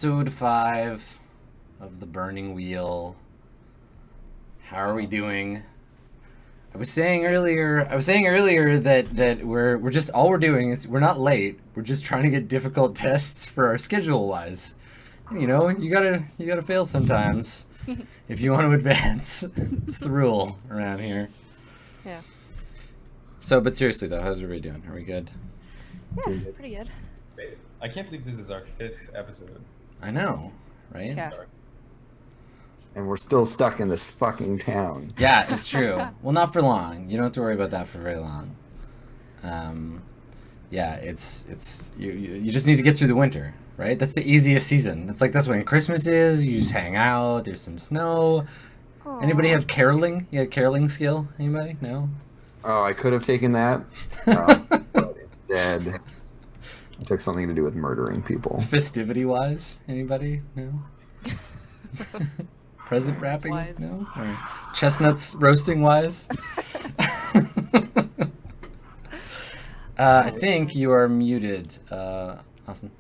Episode 5 of the Burning Wheel. How are we doing? I was saying earlier that we're just all we're doing is we're not late. We're just trying to get difficult tests for our schedule wise. You know, you gotta fail sometimes if you want to advance. It's the rule around here. Yeah. So, but seriously though, how's everybody doing? Are we good? Yeah, pretty good. Wait, I can't believe this is our 5th episode. I know, right? Yeah. And we're still stuck in this fucking town. Yeah, it's true. Well, not for long. You don't have to worry about that for very long. Yeah, it's you just need to get through the winter, right? That's the easiest season. It's like that's when Christmas is. You just hang out. There's some snow. Aww. Anybody have caroling? You had caroling skill? Anybody? No. Oh, I could have taken that, but instead I took something to do with murdering people. Festivity wise, anybody? No. Present wrapping? Wise. No. Or chestnuts roasting wise? I think you are muted, Austin.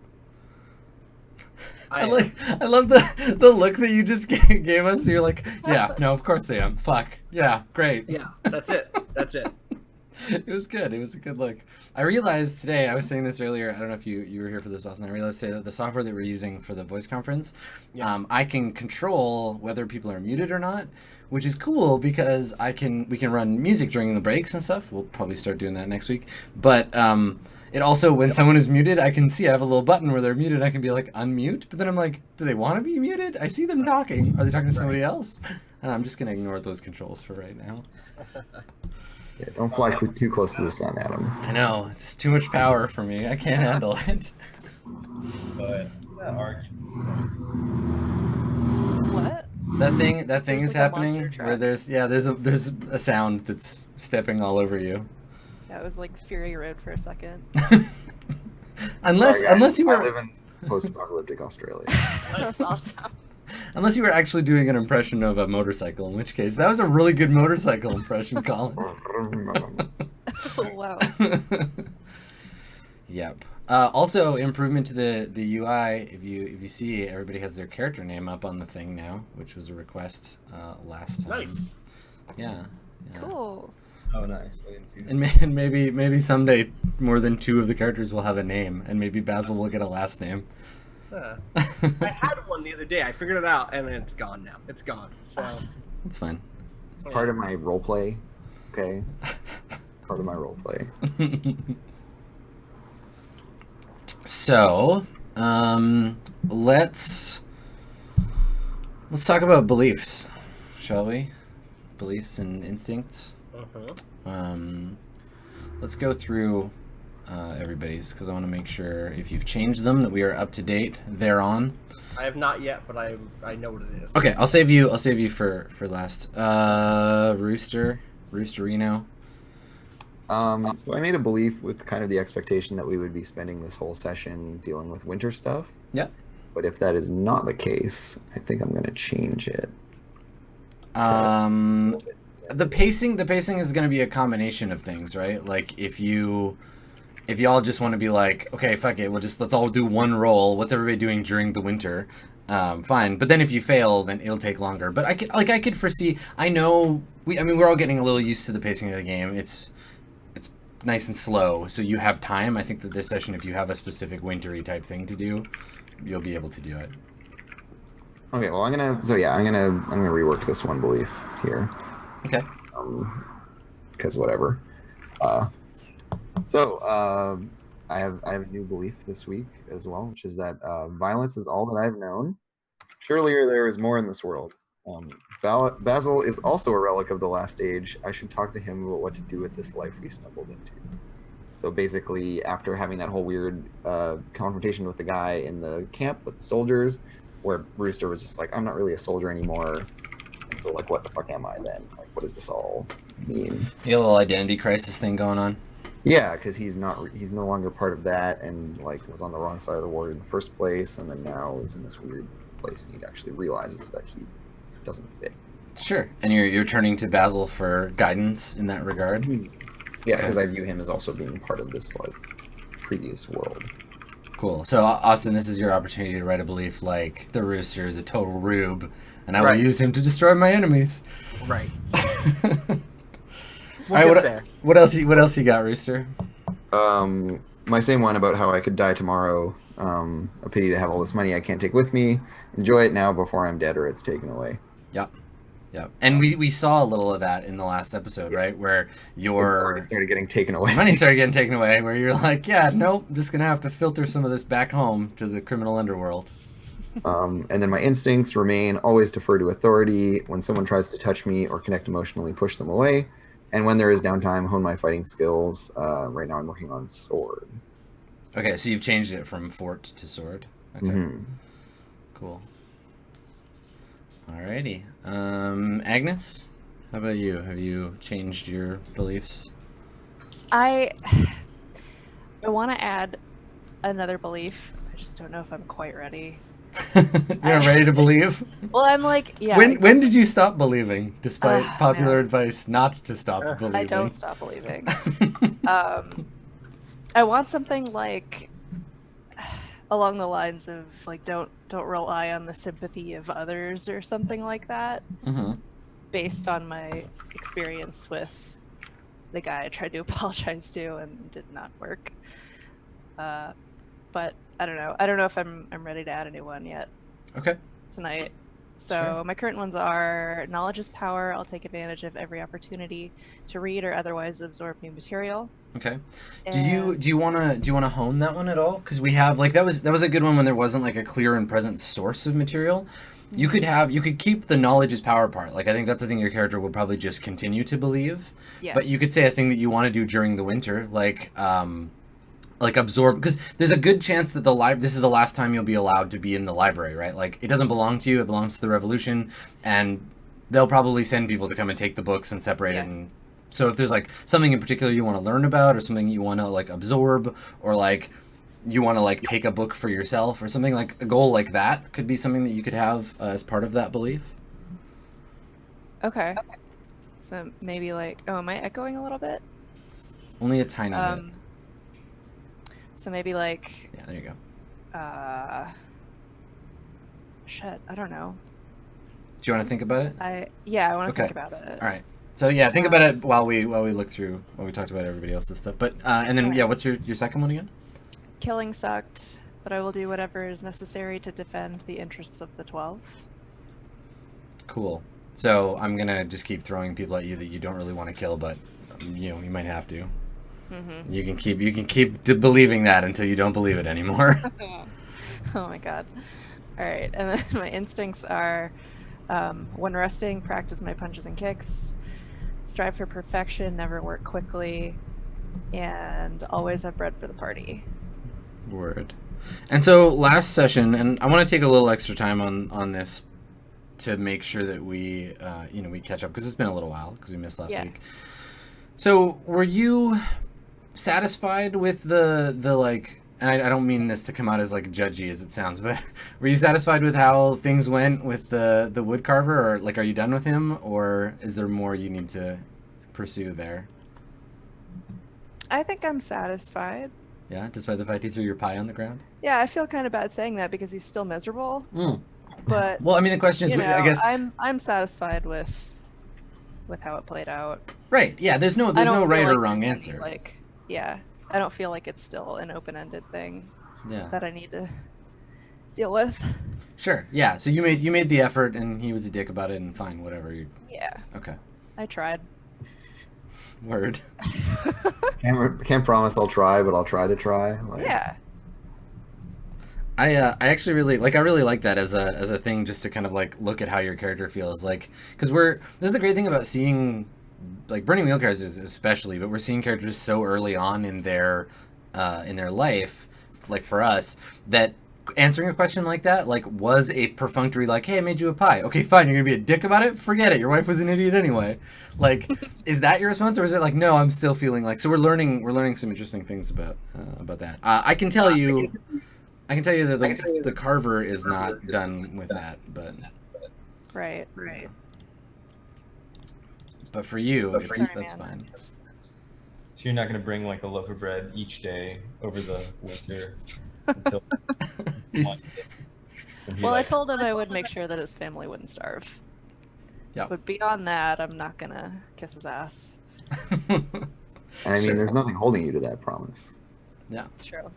I love the look that you just gave us. You're like, yeah, no, of course I am. Fuck. Yeah, great. Yeah, that's it. That's it. It was good. It was a good look. I realized today, I was saying this earlier, I don't know if you were here for this, Austin. I realized today that the software that we're using for the voice conference, Yeah. I can control whether people are muted or not, which is cool because we can run music during the breaks and stuff. We'll probably start doing that next week. But it also, when someone is muted, I can see I have a little button where they're muted. I can be like, unmute. But then I'm like, do they want to be muted? I see them talking. Are they talking to somebody else? And I'm just going to ignore those controls for right now. Yeah, don't fly too close to the sun, Adam. I know. It's too much power for me. I can't handle it. But that argument. What? That thing There's is like a happening monster where truck. there's a sound that's stepping all over you. Yeah, it was like Fury Road for a second. unless Sorry, guys, you I were live in post-apocalyptic Australia. That's awesome. unless you were actually doing an impression of a motorcycle, in which case that was a really good motorcycle impression, Colin. Oh, wow. Yep. Also, improvement to the UI. If you see, everybody has their character name up on the thing now, which was a request last time. Nice. Yeah. Cool. Oh, nice. I didn't see that. And maybe someday more than 2 of the characters will have a name, and maybe Basil will get a last name. I had one the other day. I figured it out, and it's gone now. It's gone. So That's fine. It's part of my roleplay, okay? Part of my roleplay. So, let's talk about beliefs, shall we? Beliefs and instincts. Let's go through everybody's because I want to make sure if you've changed them that we are up to date thereon. I have not yet, but I know what it is. Okay, I'll save you for last. Roosterino. So I made a belief with kind of the expectation that we would be spending this whole session dealing with winter stuff. Yep. But if that is not the case, I think I'm going to change it. The pacing is going to be a combination of things, right? Like if y'all just want to be like, okay, fuck it, let's all do one roll. What's everybody doing during the winter? Fine. But then if you fail, then it'll take longer. But I could foresee. I know we're all getting a little used to the pacing of the game. It's nice and slow, so you have time. I think that this session, if you have a specific wintry type thing to do, you'll be able to do it. Okay, well I'm gonna rework this one belief here. Okay. Because whatever. I have a new belief this week as well, which is that violence is all that I've known. Surely there is more in this world. Basil is also a relic of the last age. I should talk to him about what to do with this life we stumbled into. So basically, after having that whole weird confrontation with the guy in the camp with the soldiers, where Rooster was just like, I'm not really a soldier anymore. And so like, what the fuck am I then? Like, what does this all mean? You got a little identity crisis thing going on. Yeah, because he's no longer part of that, and like was on the wrong side of the war in the first place, and then now is in this weird place, and he actually realizes that he doesn't fit. Sure. And you're turning to Basil for guidance in that regard. Yeah, because I view him as also being part of this like previous world. Cool. So, Austin, this is your opportunity to write a belief like the rooster is a total rube, and I will Right. use him to destroy my enemies. Right. All right, We'll what, get there. what else? What else you got, Rooster? My same one about how I could die tomorrow. A pity to have all this money I can't take with me. Enjoy it now before I'm dead or it's taken away. Yep. Yep. And we saw a little of that in the last episode, right? Where your Money started getting taken away. money started getting taken away, where you're like, yeah, nope, just gonna have to filter some of this back home to the criminal underworld. And then my instincts remain always defer to authority. When someone tries to touch me or connect emotionally, push them away. And when there is downtime, hone my fighting skills. Right now I'm working on sword. Okay, so you've changed it from fort to sword. Okay, Mhm. cool. Alrighty. Agnes, how about you? Have you changed your beliefs? I want to add another belief. I just don't know if I'm quite ready. You're not ready to believe? Well, I'm like, yeah. When did you stop believing, despite Ah, popular man. advice not to stop believing? I don't stop believing. I want something like along the lines of like don't rely on the sympathy of others or something like that, Mm-hmm. based on my experience with the guy I tried to apologize to and did not work. But I don't know. I don't know if I'm ready to add a new one yet Okay. tonight. So Sure. my current ones are knowledge is power. I'll take advantage of every opportunity to read or otherwise absorb new material. Okay. And Do you wanna hone that one at all? Because we have like that was a good one when there wasn't like a clear and present source of material. You could keep the knowledge is power part. Like I think that's the thing your character will probably just continue to believe. yeah, But you could say a thing that you want to do during the winter, like absorb, because there's a good chance that this is the last time you'll be allowed to be in the library, right? Like it doesn't belong to you; it belongs to the Revolution, and they'll probably send people to come and take the books and separate it. Yeah. And so, if there's like something in particular you want to learn about, or something you want to like absorb, or like you want to like take a book for yourself, or something like a goal like that, could be something that you could have as part of that belief. okay. So maybe like, oh, am I echoing a little bit? Only a tiny bit. So maybe like, Yeah, there you go. shit, I don't know. Do you want to think about it? I want to Okay. think about it. All right. So yeah, think about it while we look through while we talked about everybody else's stuff. But and then yeah, what's your second one again? Killing sucked, but I will do whatever is necessary to defend the interests of the 12. Cool. So I'm gonna just keep throwing people at you that you don't really want to kill, but you might have to. Mm-hmm. You can keep believing that until you don't believe it anymore. Oh my god. All right, and then my instincts are, when resting, practice my punches and kicks, strive for perfection, never work quickly, and always have bread for the party. Word. And so last session, and I want to take a little extra time on this to make sure that we we catch up because it's been a little while because we missed last week. So were you satisfied with the like, and I don't mean this to come out as like judgy as it sounds, but were you satisfied with how things went with the wood carver, or like are you done with him, or is there more you need to pursue there? I think I'm satisfied. Yeah, despite the fact he threw your pie on the ground. Yeah, I feel kind of bad saying that because he's still miserable, Mm. but Well, I mean the question is, you know, I guess I'm satisfied with how it played out. right. Yeah, there's no I don't feel right or like wrong there's any, answer. Like, yeah, I don't feel like it's still an open-ended thing Yeah. that I need to deal with. Sure. Yeah. So you made the effort, and he was a dick about it, and fine, whatever. Yeah, Okay. I tried. Word. Can't promise I'll try, but I'll try to try. Like, Yeah. I actually really like that as a thing, just to kind of like look at how your character feels, like, because this is the great thing about seeing like Burning Wheel characters especially, but we're seeing characters so early on in their life, like for us, that answering a question like that like was a perfunctory like, hey, I made you a pie. Okay, fine, you're gonna be a dick about it? Forget it. Your wife was an idiot anyway. Like, is that your response, or is it like, no, I'm still feeling like? So we're learning some interesting things about that. I can tell you that the carver is not done with that, but Right. for you, Sorry, that's man. fine. So you're not gonna bring like a loaf of bread each day over the winter. until. He's- when he, Well, I like, told him I would make sure that his family wouldn't starve. Yeah. But beyond that, I'm not gonna kiss his ass. And I mean, Sure. there's nothing holding you to that promise. Yeah. It's true.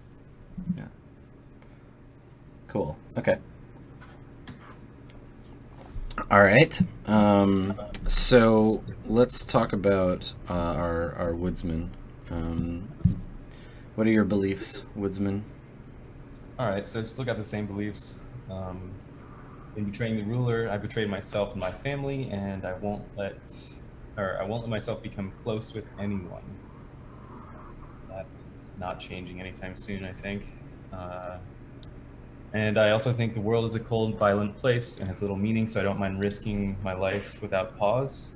Cool. Okay. All right. So let's talk about our woodsman. What are your beliefs, woodsman? All right, so I've still got the same beliefs. In betraying the ruler, I betrayed myself and my family, and I won't let myself become close with anyone. That is not changing anytime soon, I think. And I also think the world is a cold, violent place and has little meaning, so I don't mind risking my life without pause.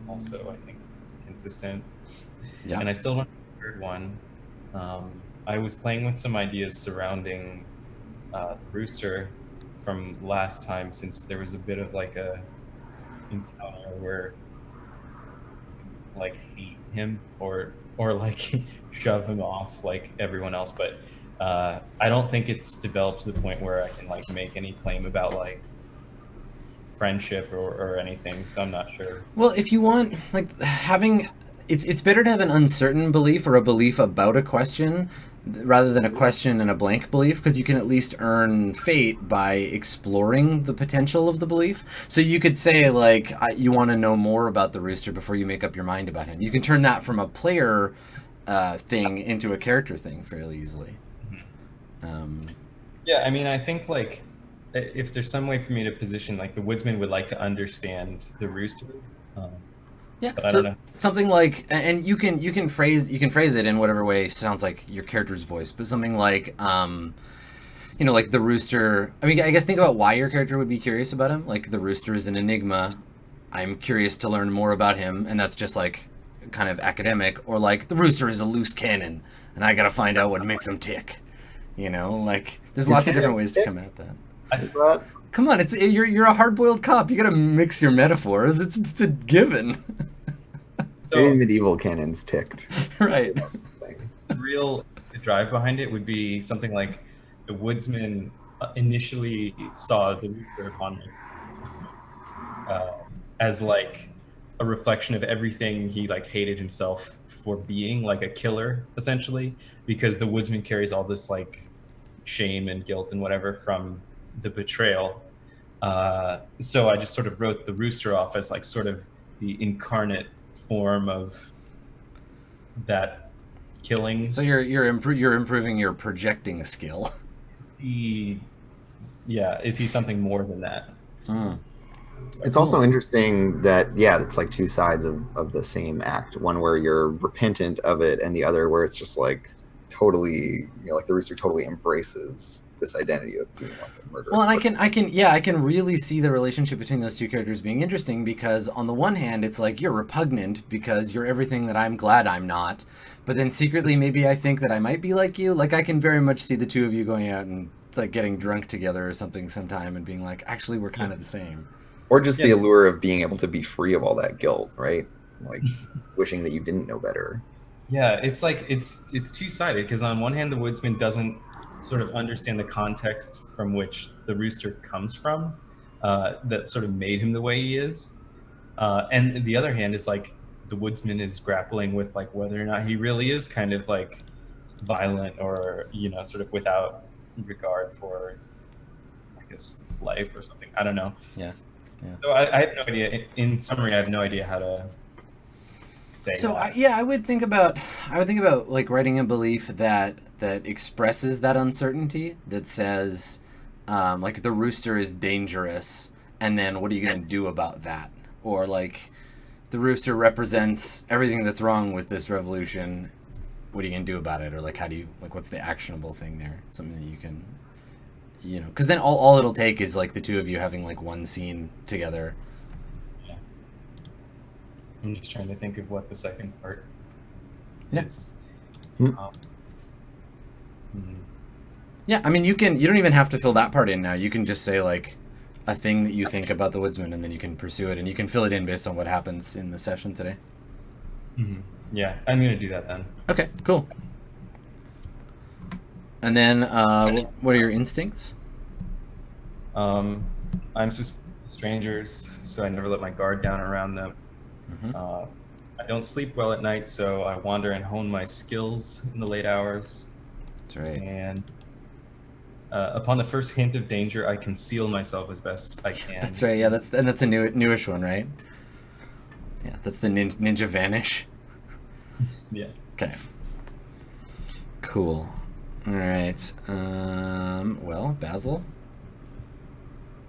Also, I think consistent. Yeah. And I still don't have the third one. I was playing with some ideas surrounding the rooster from last time, since there was a bit of like a encounter where like hate him or like shove him off like everyone else, but I don't think it's developed to the point where I can like make any claim about like friendship or anything, so I'm not sure. Well, if you want, like, having... It's better to have an uncertain belief or a belief about a question rather than a question and a blank belief, because you can at least earn fate by exploring the potential of the belief. So you could say, like, you want to know more about the rooster before you make up your mind about him. You can turn that from a player thing into a character thing fairly easily. Yeah, I mean, I think like if there's some way for me to position, like the woodsman would like to understand the rooster. Yeah, But I so don't know. something like, and you can phrase it in whatever way sounds like your character's voice, but something like, like the rooster. I mean, I guess think about why your character would be curious about him. Like, the rooster is an enigma. I'm curious to learn more about him, and that's just like kind of academic. Or like, the rooster is a loose cannon, and I gotta find out what makes him tick. Like, there's lots of different ways to come at that. But Come on, you're a hard-boiled cop. You gotta mix your metaphors. It's a given. So medieval cannons ticked. Right. the real drive behind it would be something like the woodsman initially saw the rooster upon as like a reflection of everything he like hated himself for being, like a killer essentially, because the woodsman carries all this like shame and guilt and whatever from the betrayal. So I just sort of wrote the rooster off as like sort of the incarnate form of that killing. So you're improving your projecting skill. Is he something more than that? It's also interesting that, it's like two sides of the same act. One where you're repentant of it, and the other where it's just like totally, like the rooster totally embraces this identity of being like a murderous. Well, and I can really see the relationship between those two characters being interesting, because on the one hand, it's like you're repugnant because you're everything that I'm glad I'm not. But then secretly, maybe I think that I might be like you. Like, I can very much see the two of you going out and like getting drunk together or something sometime and being like, actually, we're kind of the same. Or just the allure of being able to be free of all that guilt, right? Like wishing that you didn't know better. Yeah, it's like it's two-sided, because on one hand the woodsman doesn't sort of understand the context from which the rooster comes from, that sort of made him the way he is, and the other hand is like the woodsman is grappling with like whether or not he really is kind of like violent or sort of without regard for, I guess, life or something. I don't know. Yeah. So I have no idea. In summary, I have no idea how to say So that. I would think about like writing a belief that expresses that uncertainty, that says like the rooster is dangerous, and then what are you going to do about that? Or like the rooster represents everything that's wrong with this revolution. What are you going to do about it? Or like how do you, like, what's the actionable thing there? Something that you can, because then all it'll take is like the two of you having like one scene together. I'm just trying to think of what the second part is. Yeah, I mean, you don't even have to fill that part in now. You can just say like a thing that you think about the woodsman, and then you can pursue it, and you can fill it in based on what happens in the session today. Yeah, I'm gonna do that then. Okay, cool. And then, what are your instincts? I'm just strangers, so I never let my guard down around them. Mm-hmm. I don't sleep well at night, so I wander and hone my skills in the late hours. That's right. And upon the first hint of danger, I conceal myself as best I can. That's right. Yeah, that's a newish one, right? Yeah, that's the ninja vanish. Yeah. Okay. Cool. All right. Well, Basil.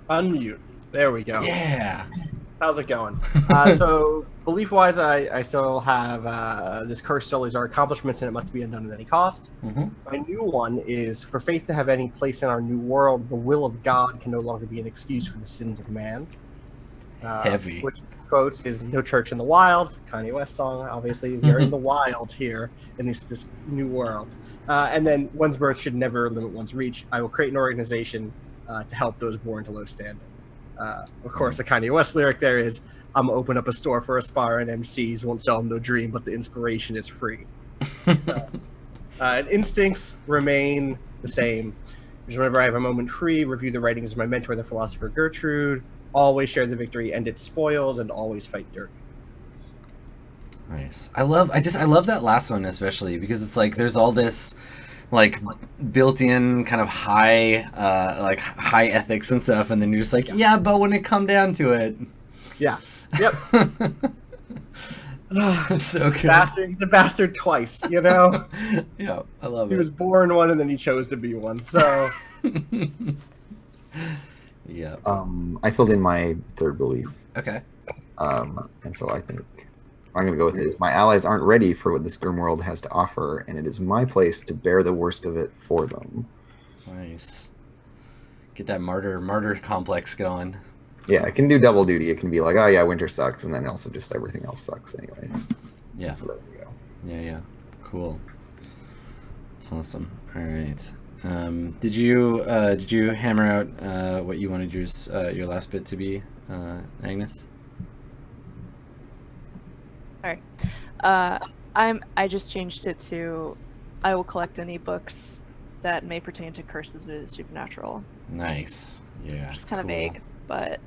Unmute. There we go. Yeah. How's it going? So, belief-wise, I still have this curse still is our accomplishments, and it must be undone at any cost. Mm-hmm. My new one is for faith to have any place in our new world, the will of God can no longer be an excuse for the sins of man. Heavy. Which quotes is "No church in the wild," Kanye West song. Obviously, we are in the wild here in this new world. And then one's birth should never limit one's reach. I will create an organization to help those born to low standing. Of course, the Kanye West lyric there is, "I'm gonna open up a store for aspiring MCs, won't sell them no dream, but the inspiration is free." So, and instincts remain the same. Just whenever I have a moment free, review the writings of my mentor, the philosopher Gertrude. Always share the victory, end its spoils, and always fight dirty. Nice. I love that last one especially because it's like there's all this like built-in kind of high ethics and stuff, and then you're just like, yeah, but when it come down to it, yeah, yep. So good. He's a bastard twice, you know. Yeah, I love it. He was born one, and then he chose to be one. So. Yeah. I filled in my third belief. Okay. And so I think I'm going to go with is my allies aren't ready for what this grim world has to offer, and it is my place to bear the worst of it for them. Nice. Get that martyr complex going. Yeah, it can do double duty. It can be like, oh yeah, winter sucks, and then also just everything else sucks anyways. Yeah. So there we go. Yeah. Cool. Awesome. All right. Did you hammer out what you wanted your last bit to be, Agnes? All right. I just changed it to I will collect any books that may pertain to curses or the supernatural. Nice. Yeah. It's kind of cool. vague, but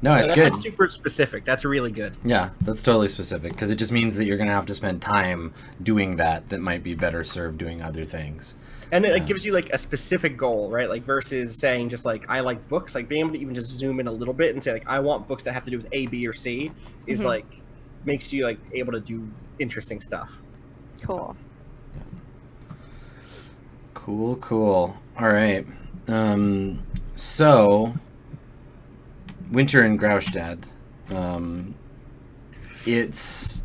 No, it's that's good. like super specific. That's really good. Yeah, that's totally specific because it just means that you're gonna have to spend time doing that might be better served doing other things. And it gives you like a specific goal, right? Like versus saying just like I like books, like being able to even just zoom in a little bit and say like I want books that have to do with A, B, or C is like makes you like able to do interesting stuff. cool. Cool. All right. So winter in Graustadt. It's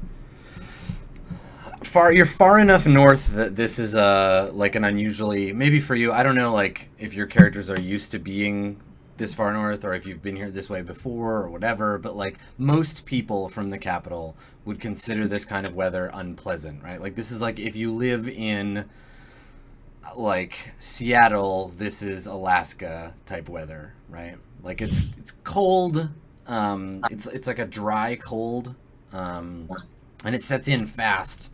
you're far enough north that this is like an unusually, maybe for you, I don't know, like if your characters are used to being this far north or if you've been here this way before or whatever, but like most people from the capital would consider this kind of weather unpleasant, right? Like this is like if you live in like Seattle, this is Alaska type weather, right? Like it's cold, it's like a dry cold, and it sets in fast.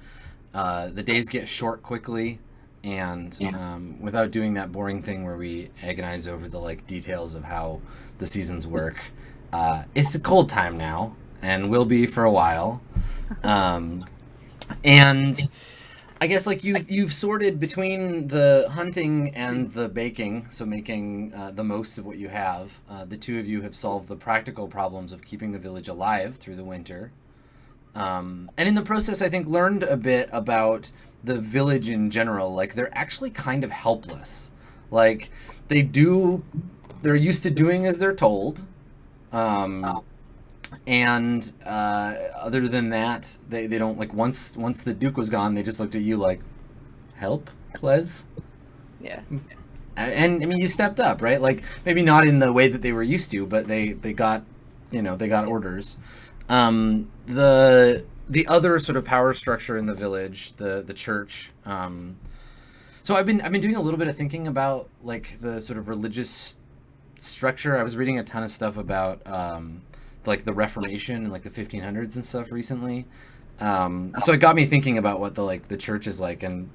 The days get short quickly, and without doing that boring thing where we agonize over the like details of how the seasons work, it's a cold time now and will be for a while. And I guess like you've sorted between the hunting and the baking, so making the most of what you have. The two of you have solved the practical problems of keeping the village alive through the winter. And in the process, I think learned a bit about the village in general. Like they're actually kind of helpless. Like they're used to doing as they're told. And other than that, they don't like once the Duke was gone, they just looked at you like, help, please. Yeah. And I mean, you stepped up, right? Like maybe not in the way that they were used to, but they got orders. The other sort of power structure in the village, the church. So I've been doing a little bit of thinking about like the sort of religious structure. I was reading a ton of stuff about like the Reformation and like the 1500s and stuff recently. So it got me thinking about what the church is like. And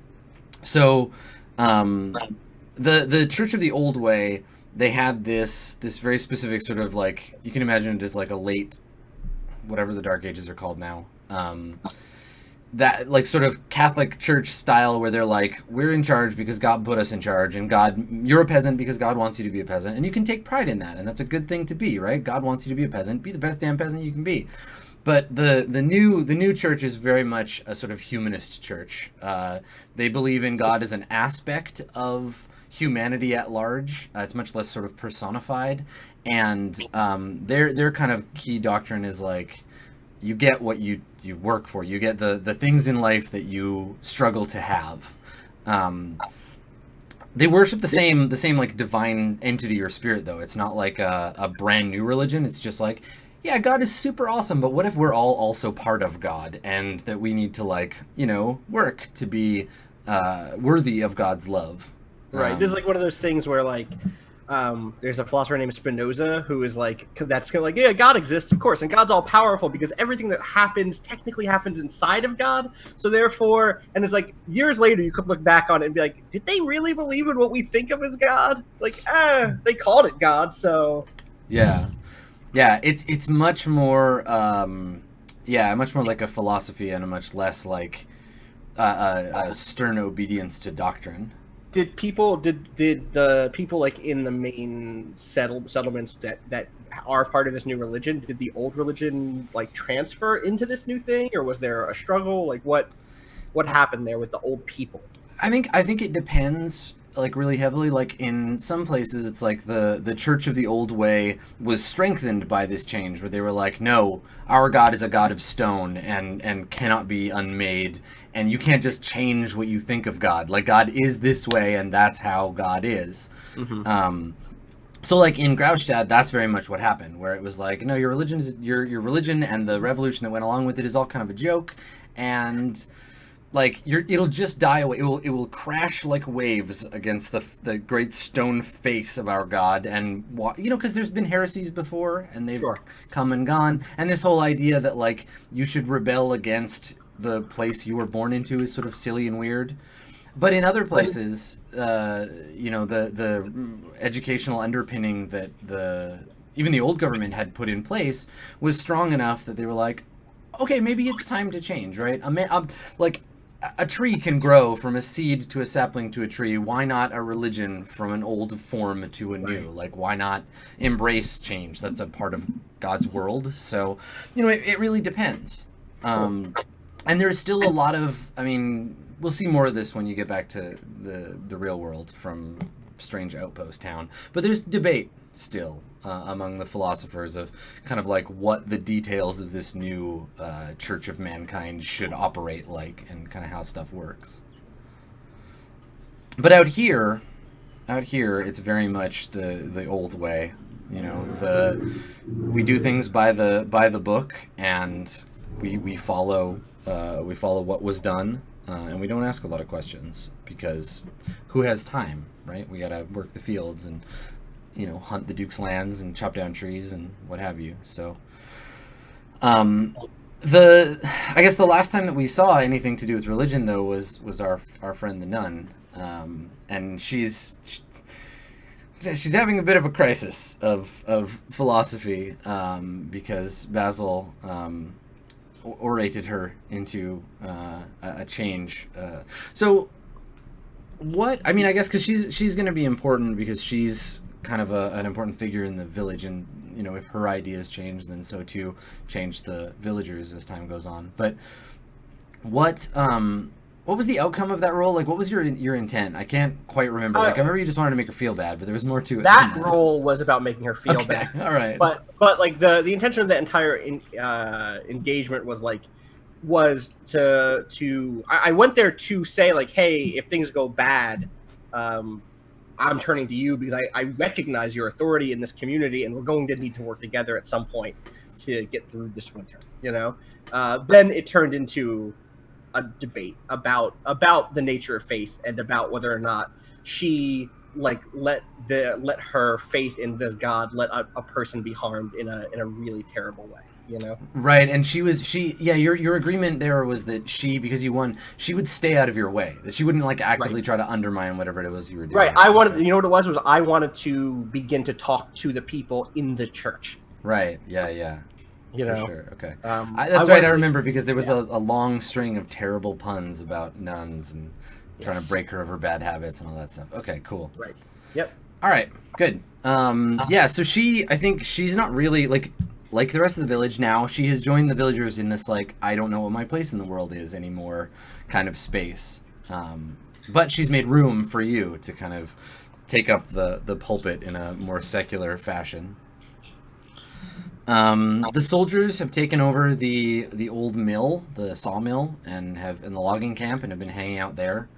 so The Church of the Old Way, they had this very specific sort of like, you can imagine it as like a late, whatever the Dark Ages are called now. That like sort of Catholic Church style where they're like, we're in charge because God put us in charge, and you're a peasant because God wants you to be a peasant, and you can take pride in that, and that's a good thing to be, right? God wants you to be a peasant. Be the best damn peasant you can be. But the new church is very much a sort of humanist church. They believe in God as an aspect of humanity at large. It's much less sort of personified, and their kind of key doctrine is like, you get what you work for. You get the things in life that you struggle to have. They worship the same like divine entity or spirit, though. It's not like a brand new religion. It's just like, yeah, God is super awesome, but what if we're all also part of God, and that we need to like, work to be worthy of God's love. Right. This is like one of those things where like there's a philosopher named Spinoza who is like, that's kind of like, yeah, God exists, of course, and God's all powerful because everything that happens technically happens inside of God. So therefore, and it's like years later you could look back on it and be like, did they really believe in what we think of as God? Like, they called it God, so yeah, it's much more much more like a philosophy and a much less like a stern obedience to doctrine. Did the people like in the main settlements that are part of this new religion, did the old religion like transfer into this new thing, or was there a struggle? Like what happened there with the old people? I think it depends, like really heavily. Like in some places it's like the Church of the Old Way was strengthened by this change, where they were like, no, our God is a God of stone and cannot be unmade, and you can't just change what you think of God. Like, God is this way, and that's how God is. Mm-hmm. So like in Graustadt, that's very much what happened, where it was like, no, your religion and the revolution that went along with it is all kind of a joke, and like it'll just die away. It will crash like waves against the great stone face of our God, and because there's been heresies before, and they've come and gone, and this whole idea that like you should rebel against the place you were born into is sort of silly and weird. But in other places, the educational underpinning that even the old government had put in place was strong enough that they were like, okay, maybe it's time to change, right? Like, a tree can grow from a seed to a sapling to a tree. Why not a religion from an old form to a new? Like, why not embrace change? That's a part of God's world. So, it really depends. And there's still a lot of, we'll see more of this when you get back to the real world from Strange Outpost Town. But there's debate still among the philosophers of kind of like what the details of this new Church of Mankind should operate like, and kind of how stuff works. But out here, it's very much the old way. We do things by the book, and we follow what was done, and we don't ask a lot of questions, because who has time, right? We gotta work the fields and hunt the Duke's lands and chop down trees and what have you. So I guess the last time that we saw anything to do with religion, though, was our friend the nun, and she's having a bit of a crisis of philosophy, because Basil orated her into a change. So what I guess because she's going to be important, because she's kind of an important figure in the village, and if her ideas change, then so too change the villagers as time goes on. But what was the outcome of that role? Like, what was your intent? I can't quite remember. Like, I remember you just wanted to make her feel bad, but there was more to it. That role was about making her feel bad. All right. But like the intention of the entire engagement was to I went there to say like, hey, if things go bad, I'm turning to you because I recognize your authority in this community, and we're going to need to work together at some point to get through this winter. Then it turned into a debate about the nature of faith, and about whether or not she let her faith in this God let a person be harmed in a really terrible way. you know. Right, and your agreement there was that because you won, she would stay out of your way. That she wouldn't like actively try to undermine whatever it was you were doing. Right. I wanted, you know what it was I wanted to begin to talk to the people in the church. Right. Yeah. You For know. sure. Okay. That's right. I remember because there was a long string of terrible puns about nuns and trying to break her of her bad habits and all that stuff. Okay. Cool. Right. Yep. All right. Good. So I think she's not really like the rest of the village now. She has joined the villagers in this like I don't know what my place in the world is anymore kind of space. But she's made room for you to kind of take up the pulpit in a more secular fashion. The soldiers have taken over the old mill, the sawmill, and have in the logging camp and have been hanging out there.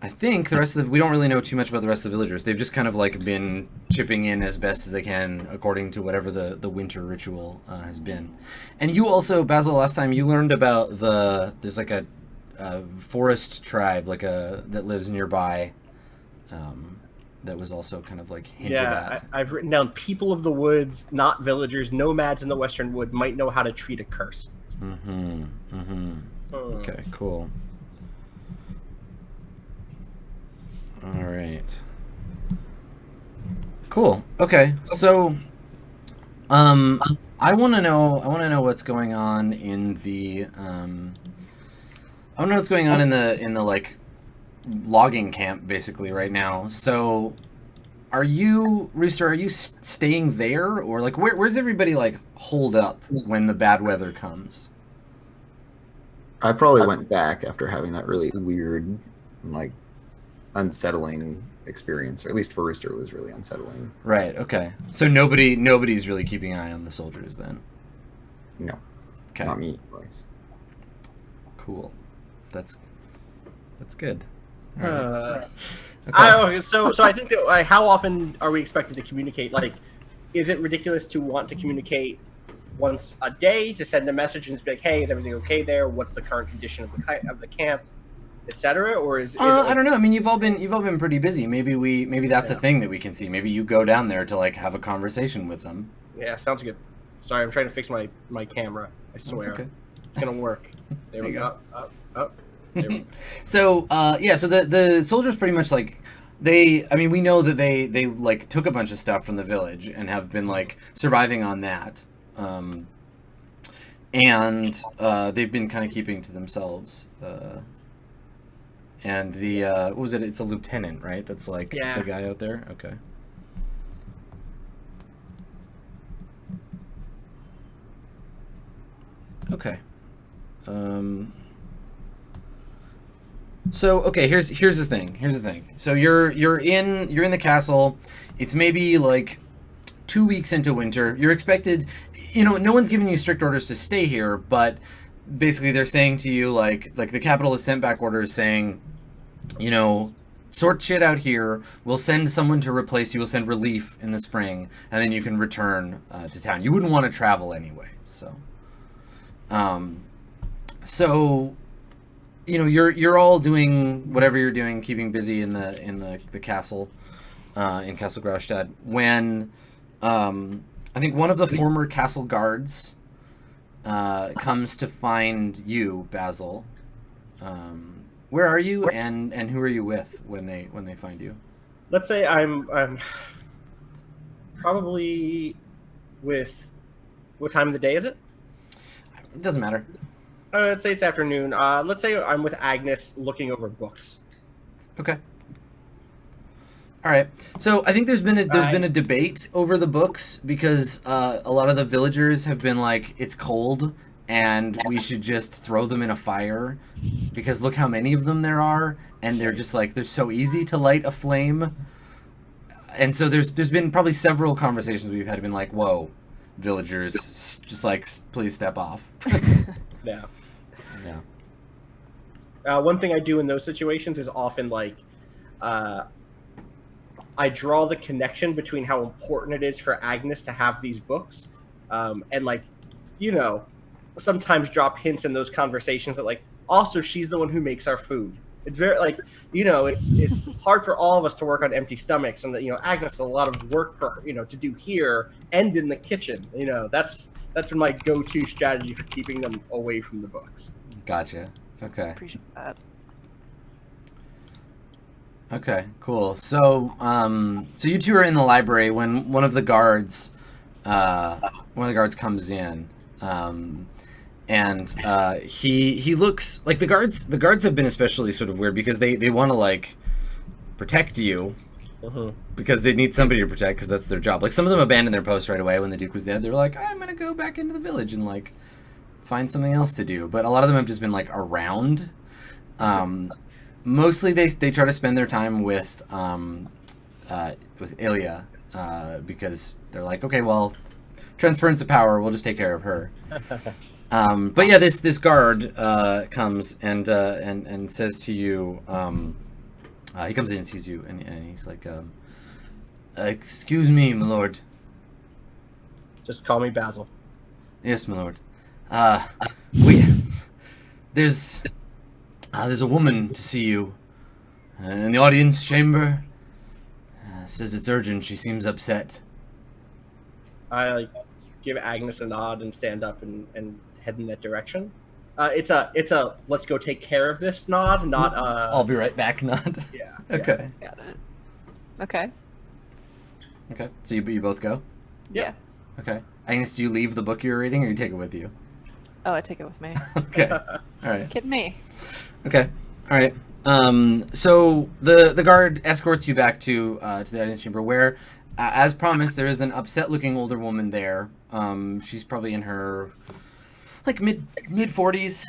I think the rest of we don't really know too much about the rest of the villagers. They've just kind of like been chipping in as best as they can according to whatever the winter ritual has been. And you also, Basil, last time you learned about there's like a forest tribe that lives nearby. That was also kind of like hinted at. I've written down people of the woods, not villagers, nomads in the western wood might know how to treat a curse. Okay, cool. All right. Cool. Okay, so I want to know what's going on in the I want to know what's going on in the like logging camp basically right now. So are you, Rooster, staying there, or like where's everybody like holed up when the bad weather comes? I probably went back after having that really weird, like, unsettling experience, or at least for Rooster, it was really unsettling. Right. Okay. So nobody's really keeping an eye on the soldiers then. No. Okay. Not me, anyways. Cool. That's good. Okay. So I think that how often are we expected to communicate? Like, is it ridiculous to want to communicate once a day to send a message and just be like, hey, is everything okay there? What's the current condition of the camp, etc.? Or is it like... I don't know. I mean, you've all been pretty busy. Maybe that's a thing that we can see. Maybe you go down there to like have a conversation with them. Yeah, sounds good. Sorry, I'm trying to fix my camera. I swear. That's okay. It's gonna work. There we go. Up. There we go. So so the soldiers pretty much like we know that they like took a bunch of stuff from the village and have been like surviving on that. And they've been kind of keeping to themselves. And the what was it? It's a lieutenant, right? That's like the guy out there. Okay. Okay. So okay, here's the thing. So you're in the castle. It's maybe like 2 weeks into winter. You're expected, no one's giving you strict orders to stay here, but basically they're saying to you like the capital has sent back orders saying, sort shit out here. We'll send someone to replace you. We'll send relief in the spring, and then you can return to town. You wouldn't want to travel anyway, so. So, you're all doing whatever you're doing, keeping busy in the castle, in Castle Graustadt, when I think one of the former castle guards comes to find you, Basil. Where are you, and who are you with when they find you? Let's say I'm probably with... What time of the day is it? It doesn't matter. Let's say it's afternoon. Let's say I'm with Agnes looking over books. Okay. All right. So I think there's been a debate over the books because a lot of the villagers have been like, it's cold and we should just throw them in a fire because look how many of them there are, and they're just like, they're so easy to light a flame. And so there's been probably several conversations we've had been like, whoa, villagers, just like, please step off. Yeah. Yeah. One thing I do in those situations is often like, I draw the connection between how important it is for Agnes to have these books, and like, sometimes drop hints in those conversations that like, also she's the one who makes our food, It's very like it's hard for all of us to work on empty stomachs, and Agnes has a lot of work for to do here and in the kitchen. That's my go-to strategy for keeping them away from the books. Gotcha. Okay. Appreciate that. Okay, cool. So, so you two are in the library when one of the guards comes in, and he looks like the guards have been especially sort of weird because they want to like protect you because they need somebody to protect because that's their job. Like some of them abandoned their post right away when the Duke was dead. They were like, I'm gonna go back into the village and like find something else to do. But a lot of them have just been like around. Mostly they try to spend their time with Ilya because they're like, okay, well, transference of power, we'll just take care of her. But yeah, this guard comes and says to you, he comes in and sees you, and he's like, excuse me, my lord. Just call me Basil. Yes, my lord. There's a woman to see you in the audience chamber. Says it's urgent. She seems upset. I give Agnes a nod and stand up and head in that direction. It's a let's go take care of this nod, not I'll be right back nod. Yeah. Okay. Got it. Okay. Okay. So you both go? Yeah. Okay. Agnes, do you leave the book you're reading or you take it with you? Oh, I take it with me. Okay. All right. Kidding me. Okay. All right. So the guard escorts you back to the audience chamber where, as promised, there is an upset-looking older woman there. She's probably in her like mid 40s.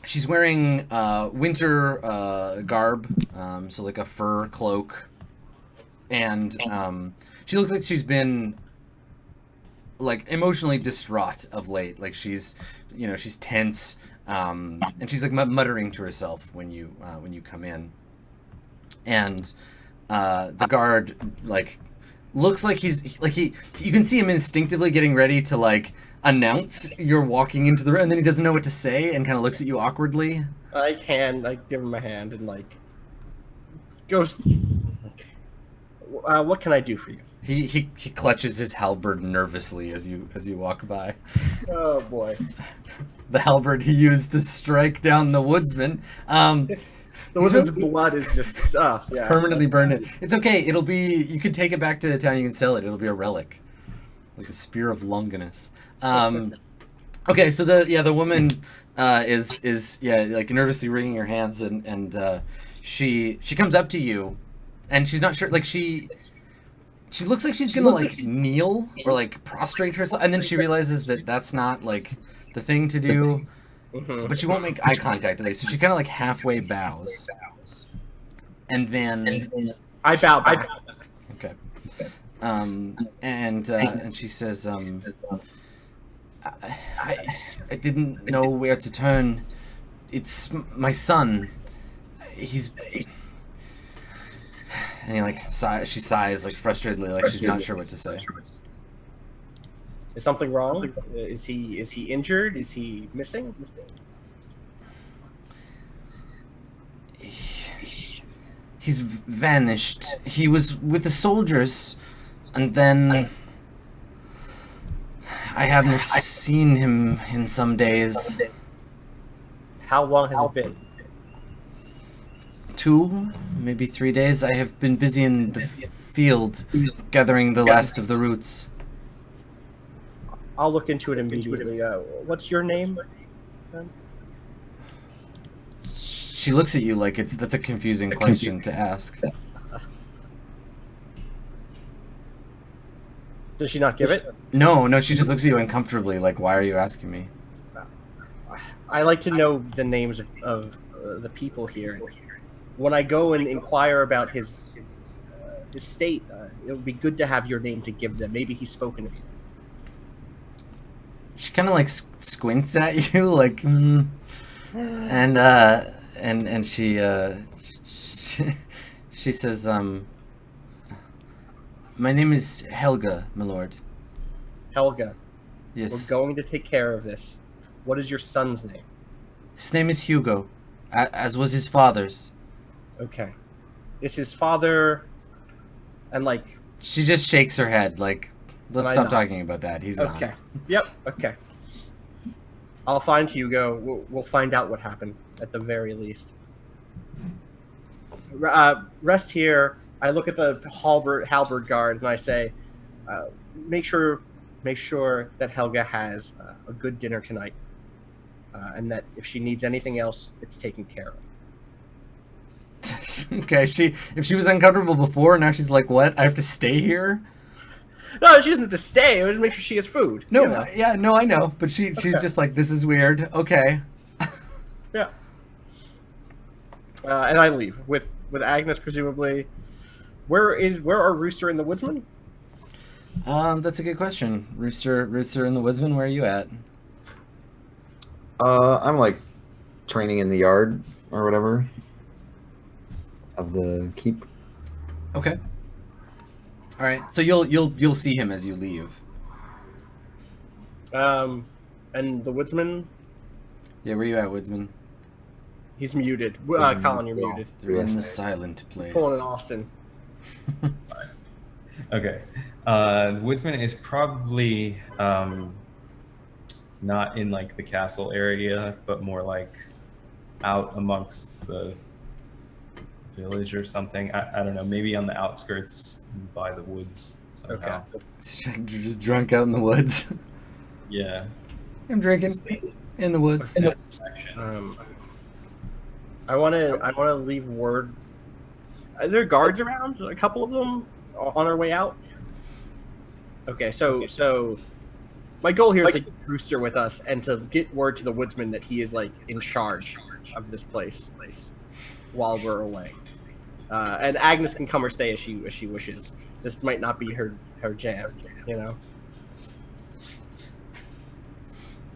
She's wearing winter garb, so like a fur cloak, and she looks like she's been like emotionally distraught of late. Like she's tense. And she's like muttering to herself when you come in, and the guard like looks like you can see him instinctively getting ready to like announce you're walking into the room, and then he doesn't know what to say and kind of looks at you awkwardly. I give him a hand and like goes. What can I do for you? He clutches his halberd nervously as you walk by. Oh boy. The halberd he used to strike down the woodsman. The woodsman's blood is just it's permanently burned in. It's okay. You can take it back to the town. You can sell it. It'll be a relic, like a spear of Longinus. Okay, so the woman is like nervously wringing her hands, and she comes up to you, and she's not sure. Like she looks like she's gonna like kneel or like prostrate herself, and then she realizes that that's not like the thing to do, but she won't make eye contact at least. So she kind of like halfway bows, and then I bow back. Okay. And she says, I didn't know where to turn. It's my son. And he like she sighs like frustratedly, like she's not sure what to say. Is something wrong? Is he injured? Is he missing? He's vanished. He was with the soldiers, and then I haven't seen him in some days. How long has it been? 2, maybe 3 days. I have been busy in the field, gathering the last of the roots. I'll look into it immediately. What's your name? She looks at you like that's a confusing question to ask. Does she not give it? No, she just looks at you uncomfortably, like, why are you asking me? I like to know the names of the people here. When I go and inquire about his state, it would be good to have your name to give them. Maybe he's spoken to you. She kind of like squints at you, like, and she says, my name is Helga, my lord. Helga. Yes. We're going to take care of this. What is your son's name? His name is Hugo. As was his father's. Okay. Is his father and like She just shakes her head like, let's I stop know. talking about that. He's okay. gone. Yep, okay. I'll find Hugo. We'll find out what happened at the very least. Rest here. I look at the halberd guard and I say, make sure that Helga has a good dinner tonight, and that if she needs anything else, it's taken care of. Okay, if she was uncomfortable before, now she's like, what? I have to stay here? No, she doesn't have to stay. I just make sure she has food. No, you know? yeah, no, I know. But she's just like, this is weird. Okay. Yeah. And I leave with Agnes presumably. Where are Rooster and the Woodsman? That's a good question. Rooster and the Woodsman, where are you at? I'm like training in the yard or whatever of the keep. Okay. All right. So you'll see him as you leave. And the Woodsman, Yeah, where you at, Woodsman? he's muted. Colin, you're muted. They're in Yes. the silent place. Pulling in Austin. Okay. The woodsman is probably not in like the castle area, but more like out amongst the village or something. I don't know. Maybe on the outskirts by the woods somehow. Okay. Just drunk out in the woods. Yeah. I'm drinking in the woods. I want to leave word. Are there guards around? A couple of them on our way out. Okay, so my goal here is to get Rooster with us and to get word to the Woodsman that he is like in charge of this place while we're away. And Agnes can come or stay as she wishes. This might not be her jam, you know.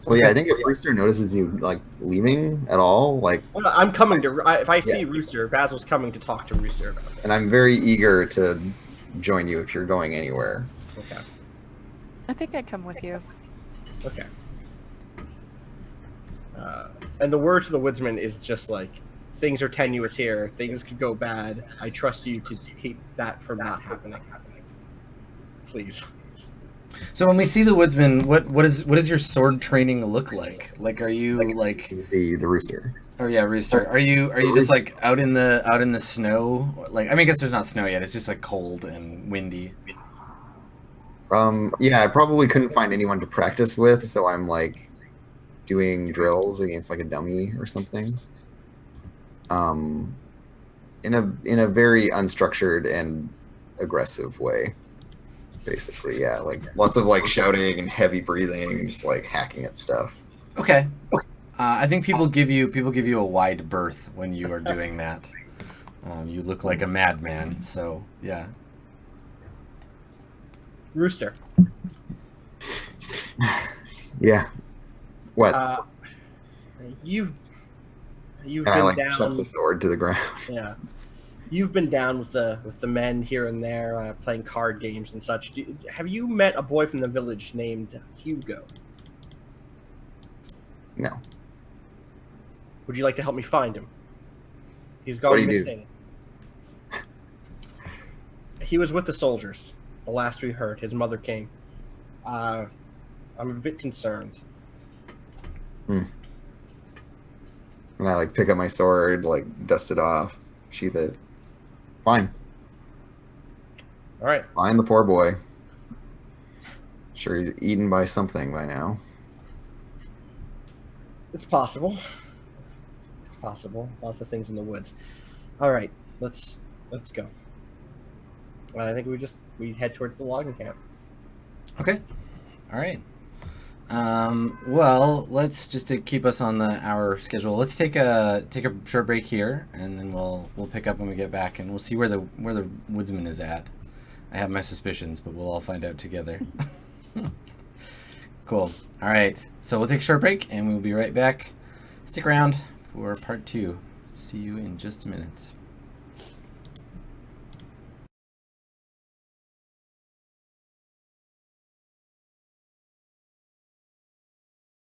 Well, yeah, I think if Rooster notices you like leaving at all, like, Well, I'm coming to. If I see Rooster, Basil's coming to talk to Rooster about it. and I'm very eager to join you if you're going anywhere. Okay. I think I'd come with you. Okay. And the word to the Woodsman is just like, things are tenuous here. Things could go bad. I trust you to keep that from not happening. Please. So when we see the Woodsman, what does your sword training look like? Like, are you like? The Rooster. Oh yeah, Rooster. Are you just like out in the snow? Like, I mean, I guess there's not snow yet. It's just like cold and windy. Yeah, I probably couldn't find anyone to practice with, so I'm like doing drills against like a dummy or something. In a very unstructured and aggressive way. Basically, yeah, like lots of like shouting and heavy breathing and just like hacking at stuff. Okay. I think people give you a wide berth when you are doing that. You look like a madman, so yeah. Rooster. Yeah. What? You've and I been like chuck the down. sword to the ground. Yeah. You've been down with the men here and there, playing card games and such. Have you met a boy from the village named Hugo? No. Would you like to help me find him? He's What gone do you do? missing. He was with the soldiers. The last we heard, his mother came. I'm a bit concerned. And I like pick up my sword, like dust it off, sheath it. Fine. All right. Find the poor boy. Sure, he's eaten by something by now. It's possible. It's possible. Lots of things in the woods. All right, let's go. I think we head towards the logging camp. Okay. All right. Well, let's just to keep us on the hour schedule. Let's take a short break here, and then we'll pick up when we get back, and we'll see where the Woodsman is at. I have my suspicions, but we'll all find out together. Cool. All right. So we'll take a short break, and we'll be right back. Stick around for part 2. See you in just a minute.